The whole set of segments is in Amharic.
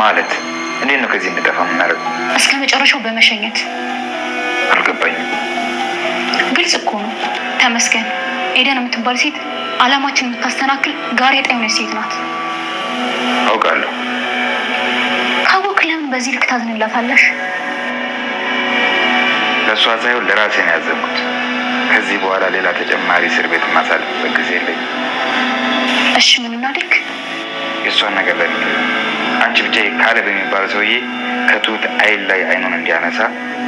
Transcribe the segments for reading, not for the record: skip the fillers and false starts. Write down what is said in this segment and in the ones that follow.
ማለት እንዴት ነው ከዚህ እንጠፋ የምናደርገው? እስከ መጨረሻው በመሸኘት። አልገባኝም። ግልጽ እኮ ነው። ተመስገን ኤደን የምትባል ሴት አላማችን የምታስተናክል ጋሬጣ የሆነች ሴት ናት። አውቃለሁ። ካወቅህ ለምን በዚህ ልክ ታዝንላታለሽ? ለእሷ ሳይሆን ለራሴ ነው ያዘንኩት። ከዚህ በኋላ ሌላ ተጨማሪ እስር ቤት ማሳልፍበት ጊዜ የለኝም። እሺ ምን እናድርግ? የእሷን ነገር ለኔ አንቺ ብቻ ካሌብ የሚባለው ሰውዬ ከትሁት አይን ላይ አይኑን እንዲያነሳ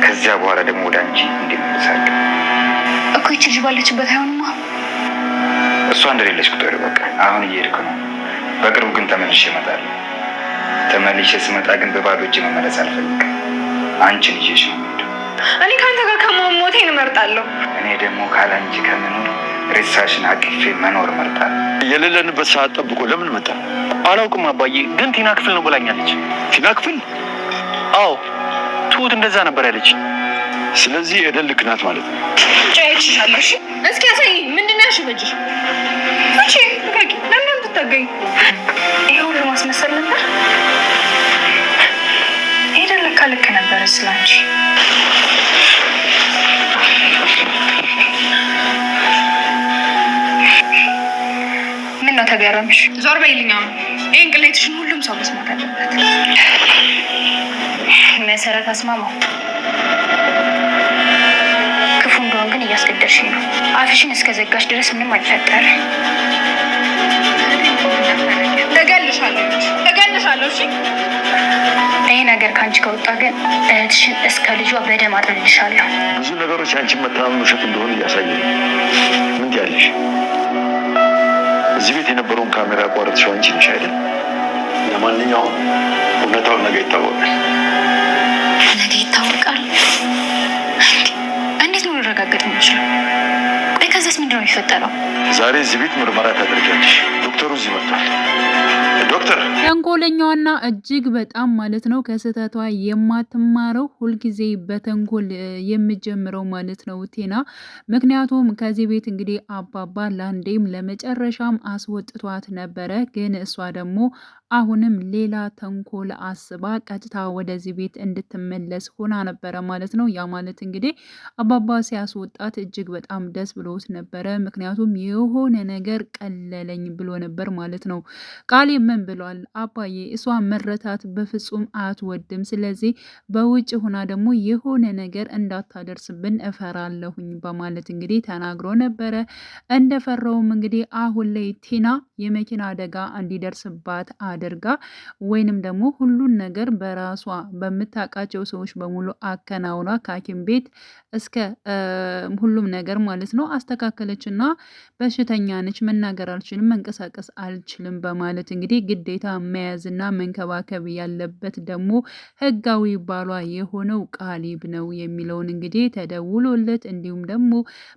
ከዚያ በኋላ ደግሞ ወደ አንቺ እንዲመልሳለሁ እኮ። ይቺ ልጅ ባለችበት አይሆንማ። እሷ እንደሌለች ቁጥር በቃ አሁን እየሄድኩ ነው። በቅርቡ ግን ተመልሼ እመጣለሁ። ተመልሼ ስመጣ ግን በባዶ እጅ መመለስ አልፈልግም። አንቺን ይዤሽ ነው የምሄደው። እኔ ከአንተ ጋር ከመሞቴን እመርጣለሁ። እኔ ደግሞ ካለ አንቺ ከምኖር ሬሳሽን አቅፌ መኖር እመርጣለሁ። የሌለንበት ሰዓት ጠብቆ ለምን መጣ? አላውቅም አባዬ፣ ግን ቲና ክፍል ነው ብላኛለች። ቲና ክፍል? አዎ ትሁት እንደዛ ነበር ያለች። ስለዚህ ኤደን ልክ ናት ማለት ነው። ጫይችሻለሁ። እሺ እስኪ ያሳይ። ምንድን ነው ያሽበጅሽ? እሺ ልቀቂ። ለምን ትታገኝ? ይሄ ሁሉ ማስመሰል ነበር። ኤደን ለካ ልክ ነበረ ስላንቺ። ምን ነው ተገረምሽ? ዞር በይልኝ። አሁን ይሄን ቅሌትሽን ሁሉም ሰው መስማት አለበት። መሰረት አስማማው፣ ክፉ እንደሆን ግን እያስገደልሽኝ ነው። አፍሽን እስከ ዘጋሽ ድረስ ምንም አይፈጠርም። እገልሻለሁ። እሺ ይሄ ነገር ከአንቺ ከወጣ ግን እህትሽን እስከ ልጇ በደም አጥልልሻለሁ። ብዙ ነገሮች የአንቺን መተማመን ውሸት እንደሆኑ እያሳየ ነው። ምን ትያለሽ? እዚህ ቤት የነበረውን ካሜራ ያቋረጥሽው አንቺ ነሽ አይደል? ለማንኛውም እውነታውን ነገ ይታወቃል። ነገ ይታወቃል? እንዴት ነው ልረጋገጥ የምችለው? ቆይ ከዚያስ ምንድን ነው የሚፈጠረው? ዛሬ እዚህ ቤት ምርመራ ታደርጊያለሽ። ዶክተሩ እዚህ መጥቷል። ዶክተር ተንኮለኛዋና እጅግ በጣም ማለት ነው ከስህተቷ የማትማረው ሁልጊዜ በተንኮል የምጀምረው ማለት ነው ቲና። ምክንያቱም ከዚህ ቤት እንግዲህ አባባ ለአንዴም ለመጨረሻም አስወጥቷት ነበረ። ግን እሷ ደግሞ አሁንም ሌላ ተንኮል አስባ ቀጥታ ወደዚህ ቤት እንድትመለስ ሆና ነበረ ማለት ነው። ያ ማለት እንግዲህ አባባ ሲያስወጣት እጅግ በጣም ደስ ብሎት ነበረ። ምክንያቱም የሆነ ነገር ቀለለኝ ብሎ ነበር ማለት ነው። ቃሌብ ምን ብሏል? አባዬ እሷ መረታት በፍጹም አትወድም። ስለዚህ በውጭ ሆና ደግሞ የሆነ ነገር እንዳታደርስብን እፈራለሁኝ በማለት እንግዲህ ተናግሮ ነበረ። እንደፈራውም እንግዲህ አሁን ላይ ቲና የመኪና አደጋ እንዲደርስባት አድርጋ ወይንም ደግሞ ሁሉን ነገር በራሷ በምታውቃቸው ሰዎች በሙሉ አከናውና ከሐኪም ቤት እስከ ሁሉም ነገር ማለት ነው አስተካከለችና በሽተኛ ነች፣ መናገር አልችልም፣ መንቀሳቀስ አልችልም በማለት እንግዲህ ግዴታ መያዝና መንከባከብ ያለበት ደግሞ ህጋዊ ባሏ የሆነው ቃሌብ ነው የሚለውን እንግዲህ ተደውሎለት እንዲሁም ደግሞ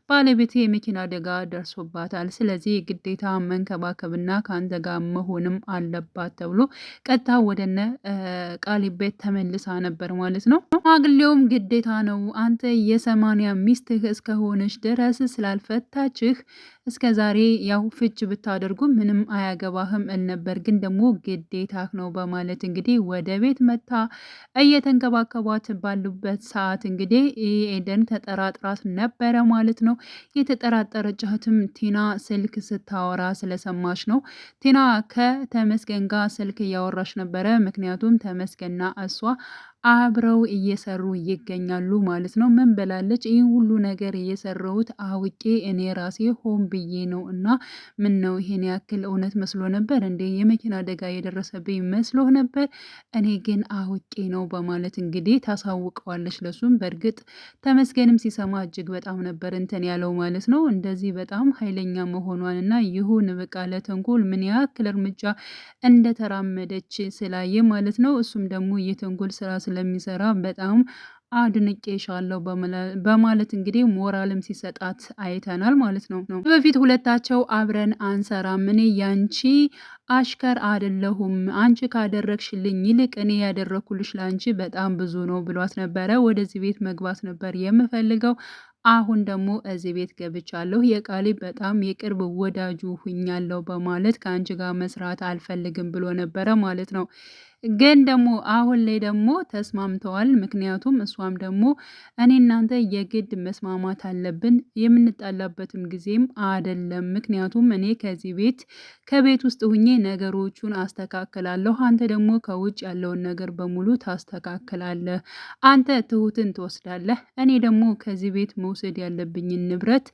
ባለቤቴ የመኪና አደጋ ደርሶባታል፣ ስለዚህ ግዴታ መንከባከብና ከአንተ ጋር መሆንም አለባት ተብሎ ቀጥታ ወደነ ቃሌብ ቤት ተመልሳ ነበር ማለት ነው። ሽማግሌውም ግዴታ ነው አንተ የሰማንያ ሚስትህ እስከሆነች ድረስ ስላልፈታችህ እስከ ዛሬ ያው ፍች ብታደርጉ ምንም አያገባህም ነበር፣ ግን ደግሞ ግዴታህ ነው በማለት እንግዲህ ወደ ቤት መታ እየተንከባከቧት ባሉበት ሰዓት እንግዲህ ኤደን ተጠራጥራት ነበረ ማለት ነው። የተጠራጠረቻትም ቲና ስልክ ስታወራ ስለሰማች ነው። ቲና ከተመስገን ጋር ስልክ እያወራች ነበረ። ምክንያቱም ተመስገንና እሷ አብረው እየሰሩ ይገኛሉ ማለት ነው። ምን ብላለች? ይህ ሁሉ ነገር እየሰራሁት አውቄ እኔ ራሴ ሆን ብዬ ነው እና ምን ነው ይሄን ያክል እውነት መስሎ ነበር እንዴ? የመኪና አደጋ የደረሰብኝ መስሎ ነበር፣ እኔ ግን አውቄ ነው በማለት እንግዲህ ታሳውቀዋለች ለሱም። በእርግጥ ተመስገንም ሲሰማ እጅግ በጣም ነበር እንትን ያለው ማለት ነው። እንደዚህ በጣም ኃይለኛ መሆኗን እና ይሁን በቃ ለተንኮል ምን ያክል እርምጃ እንደተራመደች ስላየ ማለት ነው። እሱም ደግሞ የተንኮል ስራ ስለሚሰራ በጣም አድንቄሻለሁ በማለት እንግዲህ ሞራልም ሲሰጣት አይተናል ማለት ነው። በፊት ሁለታቸው አብረን አንሰራም፣ እኔ ያንቺ አሽከር አይደለሁም፣ አንቺ ካደረግሽልኝ ይልቅ እኔ ያደረኩልሽ ለአንቺ በጣም ብዙ ነው ብሏት ነበረ። ወደዚህ ቤት መግባት ነበር የምፈልገው፣ አሁን ደግሞ እዚህ ቤት ገብቻለሁ፣ የቃሌብ በጣም የቅርብ ወዳጁ ሁኛለሁ በማለት ከአንቺ ጋር መስራት አልፈልግም ብሎ ነበረ ማለት ነው። ግን ደግሞ አሁን ላይ ደግሞ ተስማምተዋል። ምክንያቱም እሷም ደግሞ እኔ እናንተ የግድ መስማማት አለብን፣ የምንጣላበትም ጊዜም አይደለም። ምክንያቱም እኔ ከቤት ውስጥ ሁኜ ነገሮቹን አስተካክላለሁ፣ አንተ ደግሞ ከውጭ ያለውን ነገር በሙሉ ታስተካክላለህ። አንተ ትሁትን ትወስዳለህ፣ እኔ ደግሞ ከዚህ ቤት መውሰድ ያለብኝን ንብረት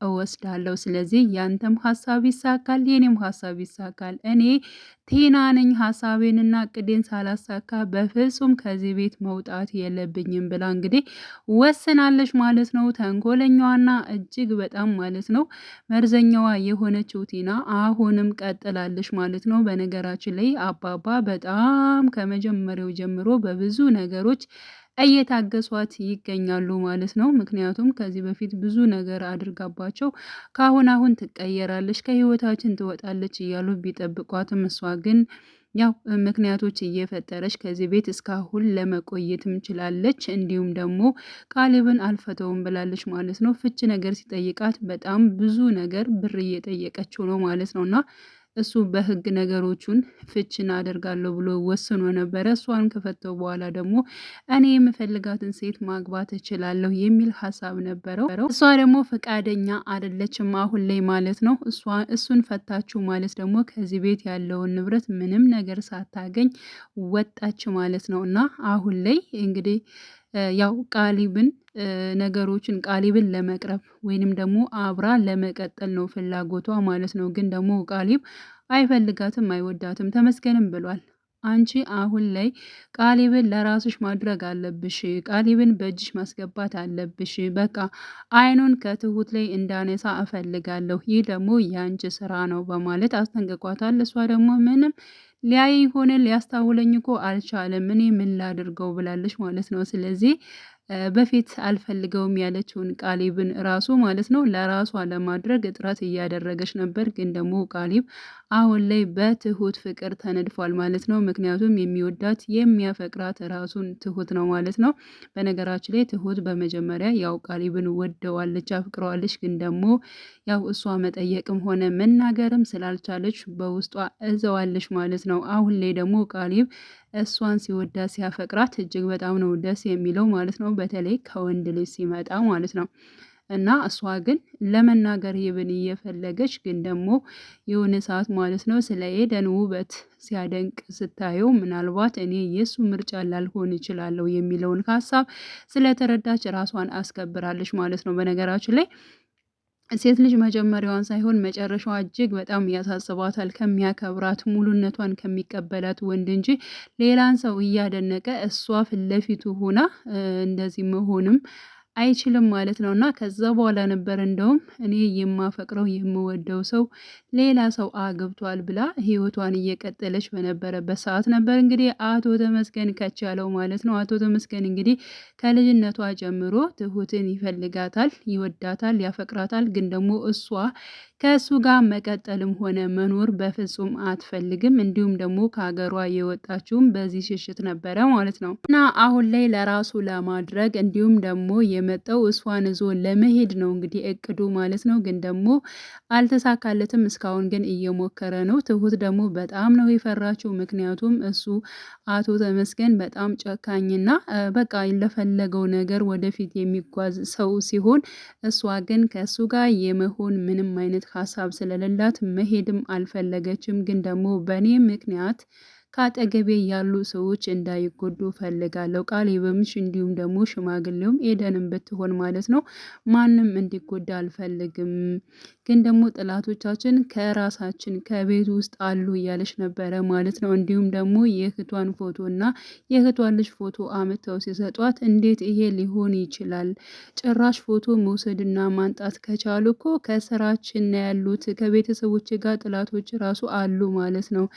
እወስዳለሁ። ስለዚህ ያንተም ሀሳብ ይሳካል፣ የኔም ሀሳብ ይሳካል። እኔ ቴና ነኝ፣ ሀሳቤንና እቅዴን ሳላሳካ በፍጹም ከዚህ ቤት መውጣት የለብኝም ብላ እንግዲህ ወስናለች ማለት ነው። ተንኮለኛዋና እጅግ በጣም ማለት ነው መርዘኛዋ የሆነችው ቴና አሁንም ቀጥላለች ማለት ነው። በነገራችን ላይ አባባ በጣም ከመጀመሪያው ጀምሮ በብዙ ነገሮች እየታገሷት ይገኛሉ ማለት ነው። ምክንያቱም ከዚህ በፊት ብዙ ነገር አድርጋባቸው አሁን ትቀየራለች፣ ከህይወታችን ትወጣለች እያሉ ቢጠብቋትም እሷ ግን ያው ምክንያቶች እየፈጠረች ከዚህ ቤት እስካሁን ለመቆየትም ችላለች። እንዲሁም ደግሞ ቃሊብን አልፈተውም ብላለች ማለት ነው። ፍች ነገር ሲጠይቃት በጣም ብዙ ነገር ብር እየጠየቀችው ነው ማለት ነው እና እሱ በህግ ነገሮቹን ፍችን አደርጋለሁ ብሎ ወስኖ ነበረ። እሷን ከፈተው በኋላ ደግሞ እኔ የምፈልጋትን ሴት ማግባት እችላለሁ የሚል ሀሳብ ነበረው። እሷ ደግሞ ፈቃደኛ አይደለችም አሁን ላይ ማለት ነው። እሱን ፈታችሁ ማለት ደግሞ ከዚህ ቤት ያለውን ንብረት ምንም ነገር ሳታገኝ ወጣች ማለት ነው እና አሁን ላይ እንግዲህ ያው ቃሊብን ለመቅረብ ወይንም ደግሞ አብራ ለመቀጠል ነው ፍላጎቷ ማለት ነው። ግን ደግሞ ቃሊብ አይፈልጋትም፣ አይወዳትም። ተመስገንም ብሏል። አንቺ አሁን ላይ ቃሊብን ለራስሽ ማድረግ አለብሽ፣ ቃሊብን በእጅሽ ማስገባት አለብሽ። በቃ አይኑን ከትሁት ላይ እንዳነሳ እፈልጋለሁ፣ ይህ ደግሞ የአንቺ ስራ ነው በማለት አስጠንቅቋታል። እሷ ደግሞ ምንም ሊያይ ሆነ ሊያስታውለኝ እኮ አልቻለም፣ እኔ ምን ላድርገው ብላለች ማለት ነው። ስለዚህ በፊት አልፈልገውም ያለችውን ቃሊብን ራሱ ማለት ነው ለራሷ ለማድረግ እጥረት እያደረገች ነበር። ግን ደግሞ ቃሊብ አሁን ላይ በትሁት ፍቅር ተነድፏል ማለት ነው። ምክንያቱም የሚወዳት የሚያፈቅራት ራሱን ትሁት ነው ማለት ነው። በነገራችን ላይ ትሁት በመጀመሪያ ያው ቃሊብን ወደዋለች፣ አፍቅረዋለች። ግን ደግሞ ያው እሷ መጠየቅም ሆነ መናገርም ስላልቻለች በውስጧ እዘዋለች ማለት ነው። አሁን ላይ ደግሞ ቃሊብ እሷን ሲወዳት ሲያፈቅራት እጅግ በጣም ነው ደስ የሚለው ማለት ነው። በተለይ ከወንድ ልጅ ሲመጣ ማለት ነው። እና እሷ ግን ለመናገር ይብን እየፈለገች ግን ደግሞ የሆነ ሰዓት ማለት ነው ስለ ኤደን ውበት ሲያደንቅ ስታየው ምናልባት እኔ የእሱ ምርጫ ላልሆን እችላለሁ የሚለውን ሀሳብ ስለተረዳች ራሷን አስከብራለች ማለት ነው። በነገራችን ላይ ሴት ልጅ መጀመሪያዋን ሳይሆን መጨረሻዋ እጅግ በጣም ያሳስባታል። ከሚያከብራት ሙሉነቷን ከሚቀበላት ወንድ እንጂ ሌላን ሰው እያደነቀ እሷ ፊት ለፊቱ ሆና እንደዚህ መሆንም አይችልም ማለት ነው። እና ከዛ በኋላ ነበር እንደውም እኔ የማፈቅረው የምወደው ሰው ሌላ ሰው አግብቷል ብላ ህይወቷን እየቀጠለች በነበረበት ሰዓት ነበር እንግዲህ አቶ ተመስገን ከች ያለው ማለት ነው። አቶ ተመስገን እንግዲህ ከልጅነቷ ጀምሮ ትሁትን ይፈልጋታል፣ ይወዳታል፣ ያፈቅራታል። ግን ደግሞ እሷ ከእሱ ጋር መቀጠልም ሆነ መኖር በፍጹም አትፈልግም። እንዲሁም ደግሞ ከሀገሯ የወጣችውም በዚህ ሽሽት ነበረ ማለት ነው። እና አሁን ላይ ለራሱ ለማድረግ እንዲሁም ደግሞ የመጣው እሷን ይዞ ለመሄድ ነው እንግዲህ እቅዱ ማለት ነው። ግን ደግሞ አልተሳካለትም። እስካሁን ግን እየሞከረ ነው። ትሁት ደግሞ በጣም ነው የፈራችው። ምክንያቱም እሱ አቶ ተመስገን በጣም ጨካኝና በቃ ለፈለገው ነገር ወደፊት የሚጓዝ ሰው ሲሆን እሷ ግን ከእሱ ጋር የመሆን ምንም አይነት ሀሳብ ስለሌላት መሄድም አልፈለገችም። ግን ደግሞ በእኔ ምክንያት ከአጠገቤ ያሉ ሰዎች እንዳይጎዱ ፈልጋለሁ። ቃሌብምሽ እንዲሁም ደግሞ ሽማግሌውም ኤደንም ብትሆን ማለት ነው ማንም እንዲጎዳ አልፈልግም። ግን ደግሞ ጥላቶቻችን ከራሳችን ከቤት ውስጥ አሉ እያለች ነበረ ማለት ነው። እንዲሁም ደግሞ የእህቷን ፎቶ እና የእህቷን ልጅ ፎቶ አምጥተው ሲሰጧት እንዴት ይሄ ሊሆን ይችላል? ጭራሽ ፎቶ መውሰድና ማንጣት ከቻሉ እኮ ከስራችን ያሉት ከቤተሰቦች ጋር ጥላቶች ራሱ አሉ ማለት ነው።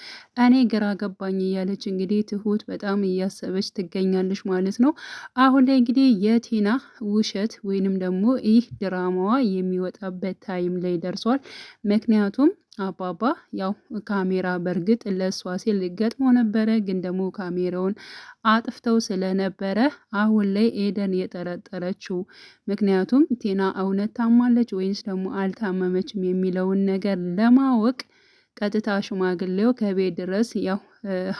እኔ ግራ ገባኝ እያለች እንግዲህ ትሁት በጣም እያሰበች ትገኛለች ማለት ነው። አሁን ላይ እንግዲህ የቴና ውሸት ወይንም ደግሞ ይህ ድራማዋ የሚወጣበት ታይም ላይ ደርሷል። ምክንያቱም አባባ ያው ካሜራ በእርግጥ ለእሷ ሲል ገጥሞ ነበረ። ግን ደግሞ ካሜራውን አጥፍተው ስለነበረ አሁን ላይ ኤደን የጠረጠረችው ምክንያቱም ቴና እውነት ታማለች ወይንስ ደግሞ አልታመመችም የሚለውን ነገር ለማወቅ ቀጥታ ሽማግሌው ከቤት ድረስ ያው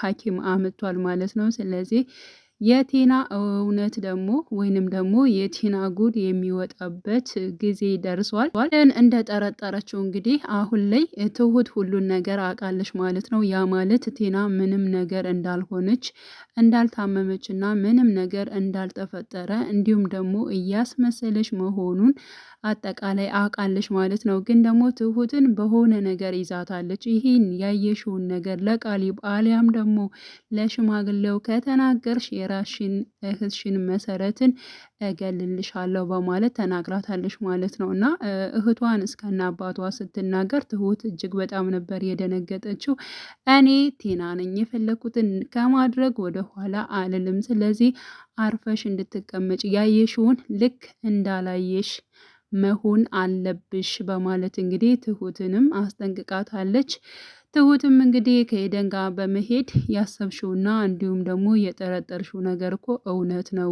ሐኪም አምጥቷል ማለት ነው። ስለዚህ የቲና እውነት ደግሞ ወይንም ደግሞ የቲና ጉድ የሚወጣበት ጊዜ ደርሷል። እንደጠረጠረችው እንግዲህ አሁን ላይ ትሁት ሁሉን ነገር አውቃለች ማለት ነው። ያ ማለት ቲና ምንም ነገር እንዳልሆነች እንዳልታመመች እና ምንም ነገር እንዳልተፈጠረ እንዲሁም ደግሞ እያስመሰለች መሆኑን አጠቃላይ አውቃለች ማለት ነው። ግን ደግሞ ትሁትን በሆነ ነገር ይዛታለች። ይህን ያየሽውን ነገር ለቃሊብ አሊያም ደግሞ ለሽማግሌው ከተናገርሽ የራሽን እህትሽን መሰረትን እገልልሻለሁ በማለት ተናግራታለች ማለት ነው። እና እህቷን እስከና አባቷ ስትናገር ትሁት እጅግ በጣም ነበር የደነገጠችው። እኔ ቲና ነኝ፣ የፈለኩትን ከማድረግ ወደ ኋላ አልልም። ስለዚህ አርፈሽ እንድትቀመጭ ያየሽውን ልክ እንዳላየሽ መሆን አለብሽ በማለት እንግዲህ ትሁትንም አስጠንቅቃታለች። ትሁትም እንግዲህ ከኤደን ጋር በመሄድ ያሰብሽውና እንዲሁም ደግሞ የጠረጠርሽው ነገር እኮ እውነት ነው።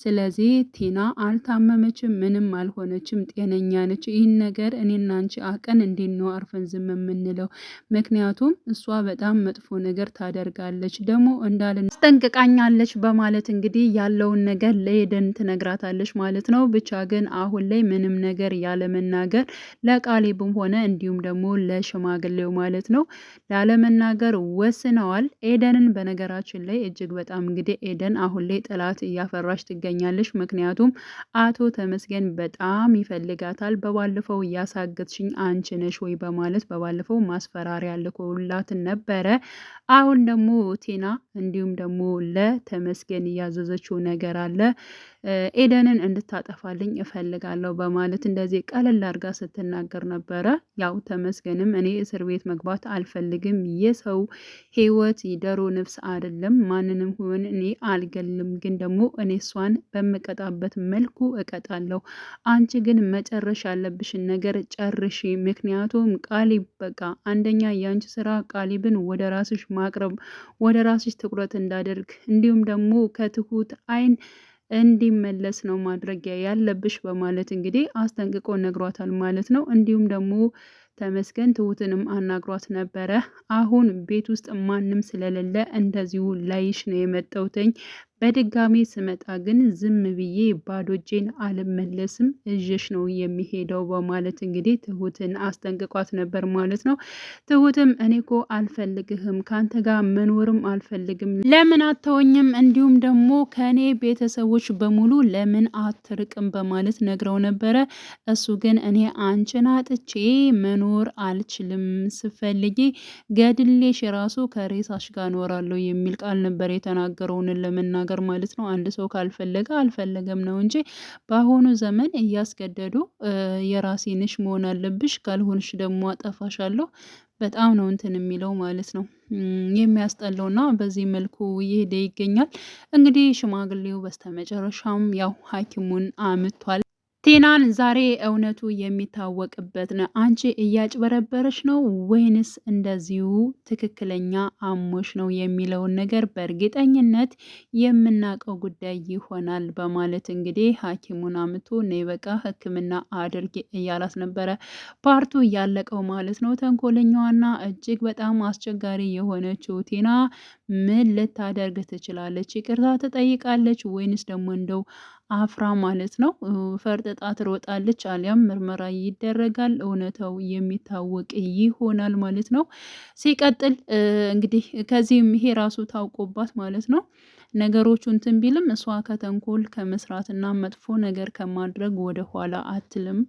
ስለዚህ ቲና አልታመመችም፣ ምንም አልሆነችም፣ ጤነኛ ነች። ይህን ነገር እኔና አንቺ አቀን እንዴት ነው አርፈን ዝም የምንለው? ምክንያቱም እሷ በጣም መጥፎ ነገር ታደርጋለች፣ ደግሞ እንዳልን አስጠንቅቃኛለች በማለት እንግዲህ ያለውን ነገር ለኤደን ትነግራታለች ማለት ነው። ብቻ ግን አሁን ላይ ምንም ነገር ያለመናገር ለቃሌብም ሆነ እንዲሁም ደግሞ ለሽማግሌው ማለት ነው ላለመናገር ወስነዋል። ኤደንን በነገራችን ላይ እጅግ በጣም እንግዲህ ኤደን አሁን ላይ ጠላት እያፈራች ትገኛለች። ምክንያቱም አቶ ተመስገን በጣም ይፈልጋታል። በባለፈው እያሳገትሽኝ አንቺ ነሽ ወይ በማለት በባለፈው ማስፈራሪያ ልኮላት ነበረ። አሁን ደግሞ ቲና እንዲሁም ደግሞ ለተመስገን እያዘዘችው ነገር አለ። ኤደንን እንድታጠፋልኝ እፈልጋለሁ በማለት እንደዚህ ቀለል አድርጋ ስትናገር ነበረ። ያው ተመስገንም እኔ እስር ቤት መግባት አልፈልግም፣ የሰው ህይወት ይደሮ ነፍስ አይደለም፣ ማንንም ሆን እኔ አልገልም፣ ግን ደግሞ እኔ እሷን በምቀጣበት መልኩ እቀጣለሁ። አንቺ ግን መጨረሻ ያለብሽን ነገር ጨርሺ። ምክንያቱም ቃሊብ በቃ አንደኛ የአንቺ ስራ ቃሊብን ወደ ራስሽ ማቅረብ፣ ወደ ራስሽ ትኩረት እንዳደርግ እንዲሁም ደግሞ ከትሁት አይን እንዲመለስ ነው ማድረግ ያለብሽ በማለት እንግዲህ አስጠንቅቆ ነግሯታል ማለት ነው። እንዲሁም ደግሞ ተመስገን ትሁትንም አናግሯት ነበረ። አሁን ቤት ውስጥ ማንም ስለሌለ እንደዚሁ ላይሽ ነው የመጣሁትኝ። በድጋሚ ስመጣ ግን ዝም ብዬ ባዶ እጄን አልመለስም፣ እዥሽ ነው የሚሄደው በማለት እንግዲህ ትሁትን አስጠንቅቋት ነበር ማለት ነው። ትሁትም እኔ እኮ አልፈልግህም፣ ከአንተ ጋር መኖርም አልፈልግም፣ ለምን አተወኝም፣ እንዲሁም ደግሞ ከእኔ ቤተሰቦች በሙሉ ለምን አትርቅም በማለት ነግረው ነበረ። እሱ ግን እኔ አንቺን አጥቼ መኖር አልችልም፣ ስፈልጊ ገድሌሽ የራሱ ከሬሳሽ ጋር እኖራለሁ የሚል ቃል ነበር የተናገረውን ለመናገር ማለት ነው። አንድ ሰው ካልፈለገ አልፈለገም ነው እንጂ በአሁኑ ዘመን እያስገደዱ የራሴ ነሽ መሆን አለብሽ፣ ካልሆንሽ ደግሞ አጠፋሻለሁ በጣም ነው እንትን የሚለው ማለት ነው የሚያስጠላውና በዚህ መልኩ እየሄደ ይገኛል። እንግዲህ ሽማግሌው በስተመጨረሻም ያው ሐኪሙን አምጥቷል። ቲናን ዛሬ እውነቱ የሚታወቅበት ነው። አንቺ እያጭበረበረች ነው ወይንስ እንደዚሁ ትክክለኛ አሞሽ ነው የሚለውን ነገር በእርግጠኝነት የምናውቀው ጉዳይ ይሆናል በማለት እንግዲህ ሐኪሙን አምቶ ነይ በቃ ሕክምና አድርጊ እያላት ነበረ። ፓርቱ እያለቀው ማለት ነው። ተንኮለኛዋና እጅግ በጣም አስቸጋሪ የሆነችው ቲና ምን ልታደርግ ትችላለች? ይቅርታ ትጠይቃለች ወይንስ ደግሞ እንደው አፍራ ማለት ነው ፈርጥጣ ትሮጣለች? አሊያም ምርመራ ይደረጋል፣ እውነታው የሚታወቅ ይሆናል ማለት ነው። ሲቀጥል እንግዲህ ከዚህም ይሄ ራሱ ታውቆባት ማለት ነው ነገሮቹ እንትን ቢልም እሷ ከተንኮል ከመስራትና መጥፎ ነገር ከማድረግ ወደ ኋላ አትልም።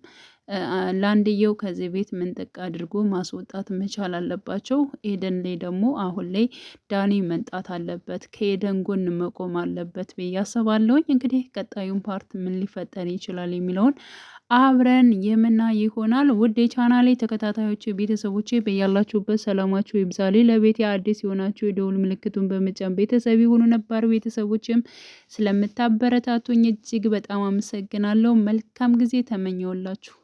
ለአንድየው ከዚህ ቤት ምንጥቅ አድርጎ ማስወጣት መቻል አለባቸው። ኤደን ላይ ደግሞ አሁን ላይ ዳኒ መንጣት አለበት፣ ከኤደን ጎን መቆም አለበት ብዬ አስባለሁኝ። እንግዲህ ቀጣዩን ፓርት ምን ሊፈጠር ይችላል የሚለውን አብረን የምናይ ይሆናል። ውድ የቻናሌ ተከታታዮች ቤተሰቦች በያላችሁበት ሰላማችሁ ይብዛሌ። ለቤት አዲስ የሆናችሁ የደውል ምልክቱን በመጫን ቤተሰብ የሆኑ ነባር ቤተሰቦችም ስለምታበረታቱኝ እጅግ በጣም አመሰግናለሁ። መልካም ጊዜ ተመኘውላችሁ።